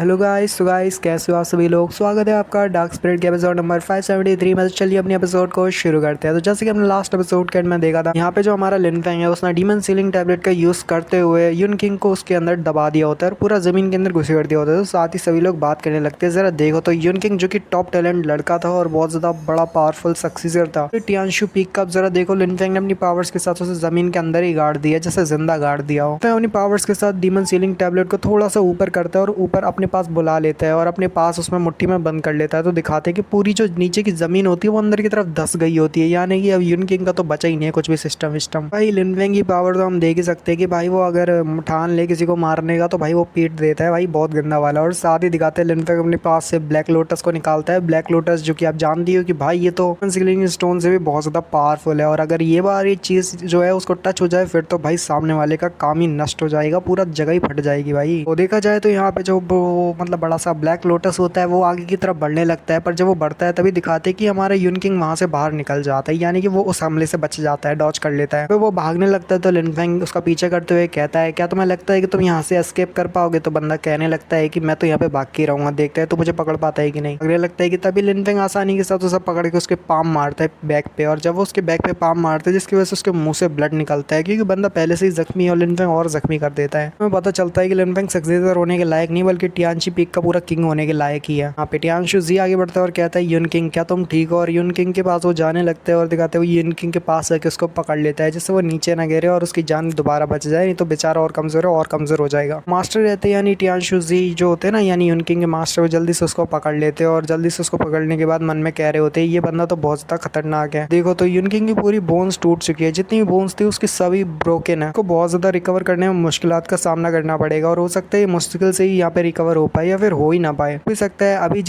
Hello guys, so guys कैसे हो आप सभी लोग। स्वागत है आपका डार्क स्पिरिट के एपिसोड नंबर 573 में। चलिए अपने एपिसोड को शुरू करते हैं। तो जैसे कि हमने लास्ट एपिसोड के एंड में देखा था, यहाँ पे जो हमारा लिन फेंग है उसने डीमन सीलिंग टैबलेट का यूज करते हुए युन किंग को उसके अंदर दबा दिया होता है और पूरा जमीन के अंदर घुसे कर दिया होता है। तो साथ ही सभी लोग बात करने लगते हैं। जरा देखो तो युन किंग जो कि टॉप टैलेंट लड़का था और बहुत ज्यादा बड़ा पावरफुल सक्सेसर था टियानशु पीक का। जरा देखो लिन फेंग ने अपनी पावर्स के साथ उसे जमीन के अंदर ही गाड़ दिया, जैसे जिंदा गाड़ दिया हो। अपनी पावर्स के साथ डीमन सीलिंग टैबलेट को थोड़ा सा ऊपर करता है और ऊपर अपने पास बुला लेता है और अपने पास उसमें मुट्ठी में बंद कर लेता है। तो दिखाते हैं कि पूरी जो नीचे की जमीन होती है वो अंदर की तरफ धस गई होती है, यानी कि अब युन किंग का तो बचा ही नहीं है कुछ भी सिस्टम विस्टम। भाई लिन फेंग की पावर तो हम देख ही सकते हैं कि भाई वो अगर ठान ले किसी को मारने का तो भाई वो पीट देता है भाई, बहुत गंदा वाला। और साथ ही दिखाते हैं लिन फेंग अपने पास से ब्लैक लोटस को निकालता है। ब्लैक लोटस जो कि आप जानती हो कि भाई ये तो सीलिंग स्टोन से भी बहुत ज्यादा पावरफुल है और अगर ये बार ये चीज जो है उसको टच हो जाए फिर तो भाई सामने वाले का काम ही नष्ट हो जाएगा, पूरा जगह ही फट जाएगी भाई। तो देखा जाए तो यहाँ पे जो मतलब बड़ा सा ब्लैक लोटस होता है वो आगे की तरफ बढ़ने लगता है, पर जब वो बढ़ता है तभी दिखाते हैं कि हमारा युन किंग वहां से बाहर निकल जाता है, यानी कि वो उस हमले से बच जाता है, डॉज कर लेता है। फिर वो भागने लगता है तो लिन फेंग उसका पीछे करते हुए कहता है क्या तुम्हें लगता है कि तुम यहाँ से एस्केप कर पाओगे। तो बंदा कहने लगता है कि मैं तो यहाँ पे भाग के रहूंगा, देखते हैं तो मुझे पकड़ पाता है कि नहीं। लगने लगता है कि तभी लिन फेंग आसानी के साथ उसे पकड़ के उसके पाम मारता है बैक पे, और जब वो उसके बैक पे पाम मारता है जिसकी वजह से उसके मुंह से ब्लड निकलता है, क्योंकि बंदा पहले से ही जख्मी है और लिन फेंग और जख्मी कर देता है। हमें पता चलता है कि लिन फेंग सक्सेसर होने के लायक नहीं बल्कि टियानशी पीक का पूरा किंग होने के लायक ही है। यहाँ पे टियानशु जी आगे बढ़ता है और कहता है युन किंग क्या तुम ठीक हो। और युन किंग के पास वो जाने लगता है और दिखाते हैं वो युन किंग के पास आके उसको पकड़ लेता है जिससे वो नीचे ना गिरे और उसकी जान दोबारा बच जाए, नहीं तो बेचारा और कमजोर है और कमजोर हो जाएगा। मास्टर रहते हैं यानी टियानशु जी जो होते हैं ना, यानी युन किंग के मास्टर, वो जल्दी से उसको पकड़ लेते हैं और जल्दी से उसको पकड़ने के बाद मन में कह रहे होते हैं ये बंदा तो बहुत ज्यादा खतरनाक है। देखो तो युन किंग की पूरी बोन्स टूट चुकी है, जितनी भी बोन्स थी उसकी सभी ब्रोकन है। उसको बहुत ज्यादा रिकवर करने में मुश्किलात का सामना करना पड़ेगा और हो सकता है मुश्किल से ही यहाँ पे रिकवर हो पाए या फिर हो ही ना पाए। हो सकता है अभी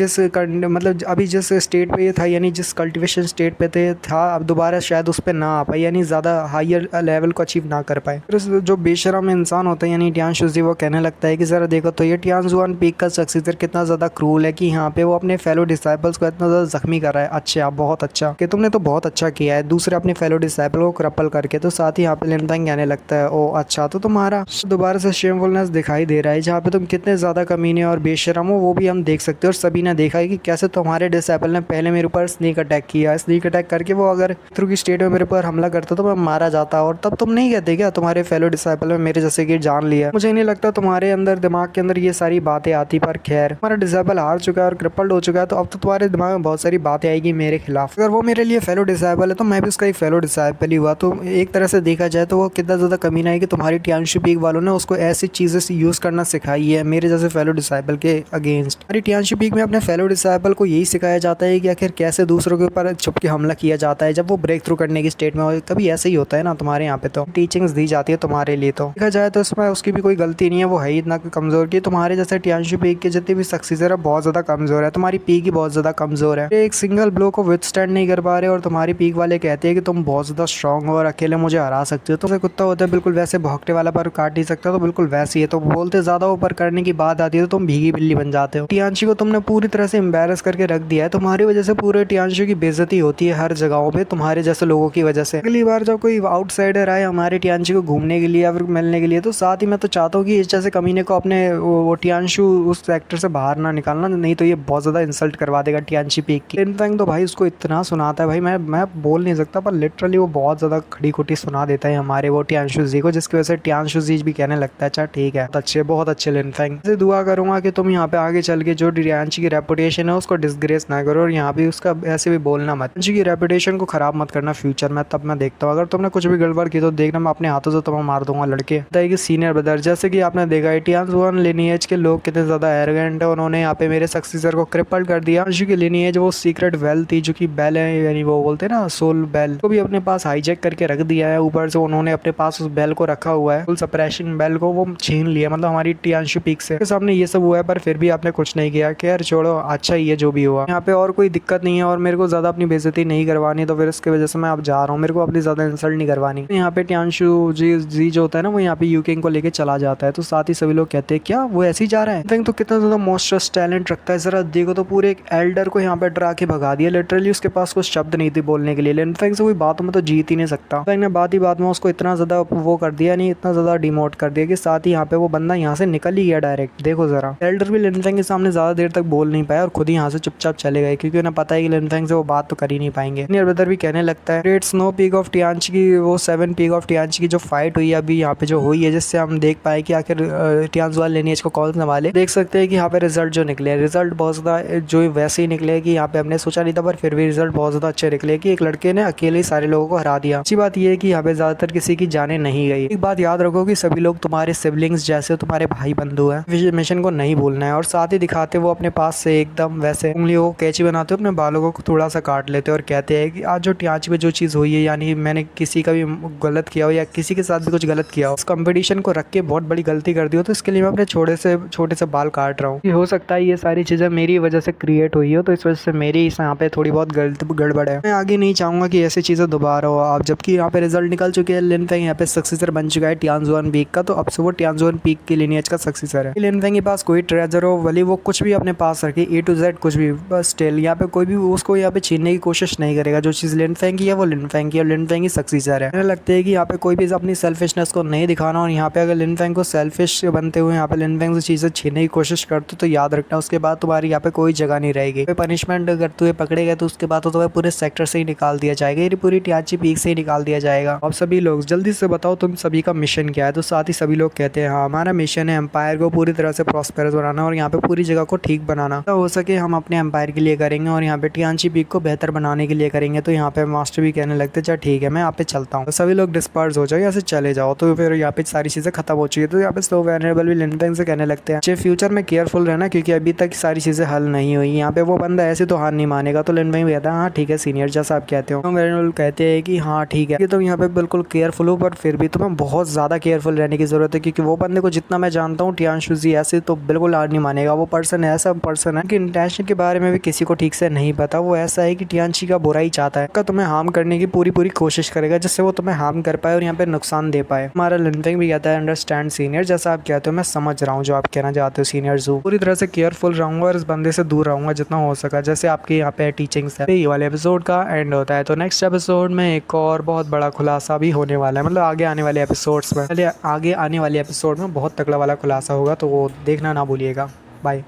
जिस स्टेट पे ये था, यानी जिस कल्टीवेशन स्टेट पे था अब दोबारा शायद उस पे ना आ पाए, यानी ज्यादा हायर लेवल को अचीव ना कर पाए। फिर जो बेशरम इंसान होता है यानी टियानशु जी, वो कहने लगता है कि जरा देखो तो ये टियानजुआन पीक का सक्सेसर कितना ज्यादा क्रूल है कि यहाँ पे वो अपने फेलो डिसाइपल्स को इतना ज्यादा जख्मी कर रहा है। अच्छा, बहुत अच्छा कि तुमने तो बहुत अच्छा किया है दूसरे अपने फेलो डिसाइपल को क्रपल करके। तो साथ ही यहाँ पे लिन फेंग कहने लगता है ओ अच्छा, तो तुम्हारा दोबारा से शेमफुलनेस दिखाई दे रहा है, जहाँ पे तुम कितने ज्यादा कमीने और बेशरम हो वो भी हम देख सकते हो। और सभी ने देखा है कि कैसे तुम्हारे डिसाइपल ने पहले मेरे ऊपर स्नीक अटैक किया। स्नीक अटैक करके वो अगर थ्रू की स्टेट में मेरे ऊपर हमला करता तो मैं मारा जाता, और तब तुम नहीं कहते क्या तुम्हारे फेलो डिसाइपल में मेरे जैसे की जान लिया। मुझे नहीं लगता तुम्हारे अंदर दिमाग के अंदर ये सारी बातें आती, पर खैर तुम्हारा डिसाइपल हार चुका है और क्रिपल्ड हो चुका है, तो अब तो तुम्हारे दिमाग में बहुत सारी बातें आएगी मेरे खिलाफ। अगर वो मेरे लिए फेलो डिसाइपल है तो मैं भी उसका एक फेलो डिसाइपल ही हुआ। तो एक तरह से देखा जाए तो वो कितना ज्यादा कमीना है कि तुम्हारी टियानशु पीक वालों ने उसको ऐसी चीजें यूज करना सिखाई है मेरे जैसे फेलो डिसाइपल के अगेंस्ट। हमारी टियानशु पीक में अपने फेलो डिसाइपल को यही सिखाया जाता है कि आखिर कैसे दूसरों के ऊपर छुप के हमला किया जाता है जब वो ब्रेक थ्रू करने की स्टेट में हो। कभी ऐसे ही होता है ना तुम्हारे यहाँ पे, तो टीचिंग्स दी जाती है तुम्हारे लिए। तो देखा जाए तो इसमें उसकी भी कोई गलती नहीं है, वो है ही इतना कमजोर की तुम्हारे जैसे टियानशु पीक के जितने भी सक्सेसर है बहुत ज्यादा कमजोर है। तुम्हारी पीक ही बहुत ज्यादा कमजोर है, एक सिंगल ब्लो को विथस्टैंड नहीं कर पा रहे, और तुम्हारी पीक वाले कहते हैं कि तुम बहुत ज्यादा स्ट्रांग हो और अकेले मुझे हरा सकते हो। तो कुत्ता होता है बिल्कुल वैसे भौंकने वाला पर काट नहीं सकता, तो बिल्कुल वैसे ही है। तो बोलते ज्यादा ऊपर करने की बात आती है तो तुम भीगी बिल्ली बन जाते हो। टियानशु को तुमने पूरी तरह से एम्बेरस करके रख दिया है, तुम्हारी वजह से पूरे टियानशु की बेइज्जती होती है हर जगहों पे तुम्हारे जैसे लोगों की वजह से। अगली बार जब कोई आउटसाइडर आए हमारे टियानशु को घूमने के लिए या फिर मिलने के लिए, तो साथ ही मैं तो चाहता हूँ कि इस जैसे कमीने को अपने वो टियानशु उस सेक्टर से बाहर ना निकालना, नहीं तो ये बहुत ज्यादा इंसल्ट करवा देगा टियानशु पीक की। लिन फेंग तो भाई उसको इतना सुनाता है भाई, मैं बोल नहीं सकता, पर लिटरली वो बहुत ज्यादा खड़ी खुटी सुना देता है हमारे वो टियानशु जी को, जिसकी वजह से टियानशु जी भी कहने लगता है अच्छा ठीक है बहुत अच्छे लिन फेंग। से दुआ करूंगा कि तुम यहाँ पे आगे चल के जो टियानशु की रेपुटेशन है उसको डिसग्रेस ना करो, और यहाँ भी उसका ऐसे भी बोलना मत, टियानशु की रेपुटेशन को खराब मत करना फ्यूचर में। तब मैं देखता हूँ अगर तुमने कुछ भी गड़बड़ की तो देखना मैं अपने हाथों से तुम्हें मार दूंगा लड़के। कि सीनियर ब्रदर जैसे कि आपने देखा टियानजुआन लिनिएज के लोग कितने ज्यादा एरोगेंट है, उन्होंने यहाँ पे मेरे सक्सेसर को क्रिपल कर दिया। टियानशु की लिनिएज वो सीक्रेट वेल थी जो कि बेल है, यानी वो बोलते हैं ना सोल बेल, को भी अपने पास हाईजैक करके रख दिया है। ऊपर से उन्होंने अपने पास उस बेल को रखा हुआ है, फुल सप्रेशन बेल को वो छीन लिया, मतलब हमारी टियानशु पीक से। सामने ये सब हुआ है पर फिर भी आपने कुछ नहीं किया। खैर छोड़ो, अच्छा ही है जो भी हुआ। यहाँ पे और कोई दिक्कत नहीं है और मेरे को ज्यादा अपनी बेइज्जती नहीं करवानी, तो फिर इसके वजह से मैं अब जा रहा हूँ, मेरे को अपनी ज्यादा इंसल्ट नहीं करवानी। यहाँ पे टियानशु जी जो होता है ना वो यहाँ पे यूकिंग को लेके चला जाता है, तो साथ ही सभी लोग कहते हैं क्या वो ऐसे ही जा रहा है। तो कितना ज्यादा मॉन्स्टरस टैलेंट रखता है, जरा देखो तो पूरे एक एल्डर को यहाँ पे डरा के भगा दिया। लिटरली उसके पास कुछ शब्द नहीं थे बोलने के लिए। लिन फेंग से कोई बातों में तो जीत ही नहीं सकता। ने बात ही बात में उसको इतना ज्यादा वो कर दिया, नहीं इतना ज्यादा डिमोट कर दिया कि साथ ही यहाँ पे वो बंदा यहाँ से निकल ही गया डायरेक्ट। देखो जरा। तरह। एल्डर भी लिनफेंग के सामने ज्यादा देर तक बोल नहीं पाया और खुद ही यहाँ से चुपचाप चले गए, क्योंकि उन्हें पता है कि लिनफेंग से वो बात तो कर ही नहीं पाएंगे। सीनियर ब्रदर भी कहने लगता है ग्रेट स्नो पीक ऑफ टियांशी की, वो 7 पीक ऑफ टियांशी की जो फाइट हुई है अभी यहाँ पे जो हुई है, जिससे हम देख पाए कि आखिर टियांजुआन लिनिएज को कौन संभाले। देख सकते हैं कि यहाँ पे रिजल्ट जो निकले, रिजल्ट बहुत ज्यादा जो वैसे ही निकले कि यहाँ पे हमने सोचा नहीं था, पर फिर भी रिजल्ट बहुत ज्यादा अच्छे निकले कि एक लड़के ने अकेले ही सारे लोगों को हरा दिया। अच्छी बात यह है कि यहाँ पे ज्यादातर किसी की जाने नहीं गई। एक बात याद रखो कि सभी लोग तुम्हारे सिबलिंग्स जैसे तुम्हारे भाई बंधु हैं, मिशन को नहीं भूलना है। और साथ ही दिखाते वो अपने पास से एकदम वैसे उंगलियों को कैची बनाते हो, अपने बालों को थोड़ा सा काट लेते और कहते हैं कि आज जो टियांशी में जो चीज़ हुई है, यानी मैंने किसी का भी गलत किया हो या किसी के साथ भी कुछ गलत किया हो, उस कंपटीशन को रख के बहुत बड़ी गलती कर दी हो, तो इसके लिए मैं अपने छोटे से बाल काट रहा हूँ। हो सकता है ये सारी चीज़ें मेरी वजह से क्रिएट हुई हो, तो इस वजह से मेरी यहाँ पे थोड़ी बहुत गड़बड़ है। मैं आगे नहीं चाहूँगा कि ऐसी चीज़ें दोबारा हो। आप जबकि यहाँ पे रिजल्ट निकल चुके हैं, लिनफेंग यहाँ पे सक्सेसर बन चुका है टियांजुआन पीक का, तो अब से वो टियांजुआन पीक की लिनिएज का सक्सेसर है। लिनफेंग के पास कोई ट्रेजर हो, भले वो कुछ भी अपने पास रखे, A to Z कुछ भी, बस टेल यहाँ पे कोई भी उसको यहाँ पे छीनने की कोशिश नहीं करेगा। जो चीज़ लिनफेंग की है वो लिनफेंग की और लिनफेंग ही सक्सेसर है। मुझे लगता है कि यहाँ पे कोई भी अपनी सेल्फिशनेस को नहीं दिखाना, और यहाँ पे अगर लिनफेंग को सेल्फिश बनते हुए यहाँ पे लिनफेंग से चीज़ें छीनने की कोशिश करते तो याद रखना उसके बाद तुम्हारी यहाँ पे कोई जगह नहीं रहेगी। पनिशमेंट अगर तुम्हें पकड़े गए तो उसके बाद तो तुम्हें पूरे सेक्टर से ही निकाल दिया जाएगा, ये पूरी टियांशी पीक से ही निकाल दिया जाएगा। अब सभी लोग जल्दी से बताओ तुम सभी का मिशन क्या है। तो साथ ही सभी लोग कहते हैं हाँ, हमारा मिशन है एम्पायर को पूरी तरह से प्रॉस्पेरस बनाना और यहाँ पे पूरी जगह को ठीक बनाना। तो हो सके हम अपने एम्पायर के लिए करेंगे और यहाँ पे टियांशी पीक को बेहतर बनाने के लिए करेंगे। तो यहाँ पे मास्टर भी कहने लगते चल ठीक है, मैं यहाँ पे चलता हूँ। तो सभी लोग डिस्पर्स हो जाओ, यहाँ से चले जाओ। तो फिर यहाँ पे सारी चीजें खत्म हो चुकी है। तो यहाँ पे स्लो वेनरेबल भी लिनफेंग से कहने लगते हैं फ्यूचर में केयरफुल रहना, क्योंकि अभी तक सारी चीजें हल नहीं हुई। यहाँ पे वो बंदा ऐसे तो हार नहीं मानेगा। तो लिनफेंग भी कहता है हाँ ठीक है सीनियर, जैसा आप कहते हो। वेनरेबल कहते हैं कि हाँ ठीक है, तो यहाँ पे बिल्कुल केयरफुल हो, पर फिर भी तुम्हें बहुत ज्यादा केयरफुल रहने की जरूरत है, क्योंकि वो बंदे को जितना मैं जानता हूँ टियांशु जी ऐसे तो बिल्कुल हार नहीं मानेगा। वो पर्सन ऐसा पर्सन है कि इंटेंशन के बारे में भी किसी को ठीक से नहीं पता। वो ऐसा है कि टियांशी का बुरा ही चाहता है, का तुम्हें हार्म करने की पूरी कोशिश करेगा, जिससे वो तुम्हें हार्म कर पाए और यहाँ पे नुकसान दे पाए। हमारा लिनफेंग भी कहता है अंडरस्टैंड सीनियर, जैसा आप कहते हो मैं समझ रहा हूँ जो आप कहना चाहते हो सीनियर जू। पूरी तरह से केयरफुल रहूंगा और इस बंदे से दूर रहूंगा जितना हो सका, जैसे आपके यहाँ पे टीचिंग्स है। ये वाले एपिसोड का एंड होता है। तो नेक्स्ट एपिसोड में एक और बहुत बड़ा खुलासा भी होने वाला है, मतलब आगे आने वाले एपिसोड्स में बहुत तगड़ा वाला खुलासा होगा, तो वो देखना ना भूलिएगा। बाय।